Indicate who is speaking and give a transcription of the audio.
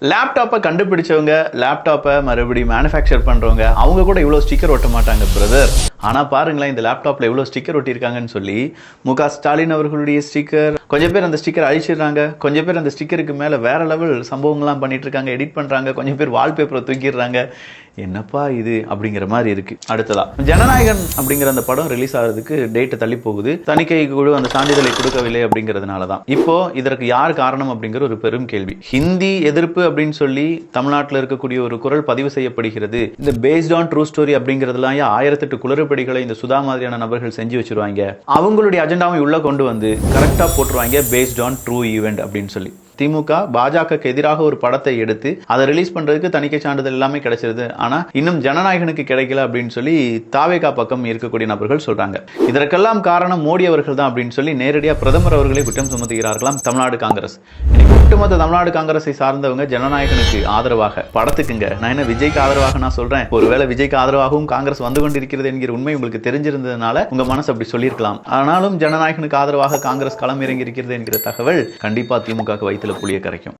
Speaker 1: லேப்டாப்பை கண்டுபிடிச்சவங்க, லேப்டாப்பை மறுபடியும் மேனுஃபேக்சர் பண்றவங்க, அவங்க கூட இவ்வளோ ஸ்டிக்கர் ஒட்ட மாட்டாங்க பிரதர். ஆனா பாருங்களேன், இந்த லேப்டாப்ல எவ்வளோ ஸ்டிக்கர் ஒட்டியிருக்காங்கன்னு சொல்லி. முக ஸ்டாலின் அவர்களுடைய ஸ்டிக்கர், கொஞ்சம் பேர் அந்த ஸ்டிக்கர் அழிச்சிடுறாங்க, கொஞ்சம் பேர் அந்த ஸ்டிக்கருக்கு மேல வேற லெவல் சம்பவங்கள்லாம் பண்ணிட்டு இருக்காங்க, எடிட் பண்றாங்க, கொஞ்சம் பேர் வால்பேப்பரை தூக்கிடுறாங்க. என்னப்பா இது அப்படிங்கிற மாதிரி இருக்கு. அடுத்ததா ஜனநாயகன் அப்படிங்கிற அந்த படம் ரிலீஸ் ஆகிறதுக்கு டேட் தள்ளி போகுது. தணிக்கை குழு அந்த சான்றிதழை கொடுக்கவில்லை அப்படிங்கிறதுனால தான். இப்போ இதற்கு யார் காரணம் அப்படிங்கிற ஒரு பெரும் கேள்வி. ஹிந்தி எதிர்ப்பு அப்படின்னு சொல்லி தமிழ்நாட்டில் இருக்கக்கூடிய ஒரு குரல் பதிவு செய்யப்படுகிறது. இந்த பேஸ்ட் ஆன் ட்ரூ ஸ்டோரி அப்படிங்கிறதுலாம் 1008 குளறுபடிகளை இந்த சுதா மாதிரியான நபர்கள் செஞ்சு வச்சிருவாங்க. அவங்களுடைய அஜெண்டாவை உள்ள கொண்டு வந்து கரெக்டா போட்டுருவாங்க, பேஸ்ட் ஆன் ட்ரூ ஈவெண்ட் அப்படின்னு சொல்லி. திமுக பாஜகவுக்கு எதிராக ஒரு படத்தை எடுத்து அதை ரிலீஸ் பண்றதுக்கு தணிக்கை சான்றிதழ் எல்லாமே கிடைச்சிருது. ஆனா இன்னும் ஜனநாயகனுக்கு கிடைக்கல அப்படின்னு சொல்லி தாவேகா பக்கம் இருக்கக்கூடிய நபர்கள் சொல்றாங்க. இதற்கெல்லாம் காரணம் மோடி அவர்கள் தான் அப்படின்னு சொல்லி நேரடியா பிரதமர் அவர்களே குற்றம் சுமத்துகிறார்களாம் தமிழ்நாடு காங்கிரஸ். ஒட்டுமொத்த தமிழ்நாடு காங்கிரஸை சார்ந்தவங்க ஜனநாயகனுக்கு ஆதரவாக படத்துக்குங்க, நான் என்ன விஜய்க்கு ஆதரவாக நான் சொல்றேன், ஒருவேளை விஜய்க்கு ஆதரவாகவும் காங்கிரஸ் வந்து கொண்டிருக்கிறது என்கிற உண்மை உங்களுக்கு தெரிஞ்சிருந்ததுனால உங்க மனசு அப்படி சொல்லியிருக்கலாம். ஆனாலும் ஜனநாயகனுக்கு ஆதரவாக காங்கிரஸ் களம் இறங்கி இருக்கிறது என்கிற தகவல் கண்டிப்பா திமுக வைத்து புளிய கரைக்கும்.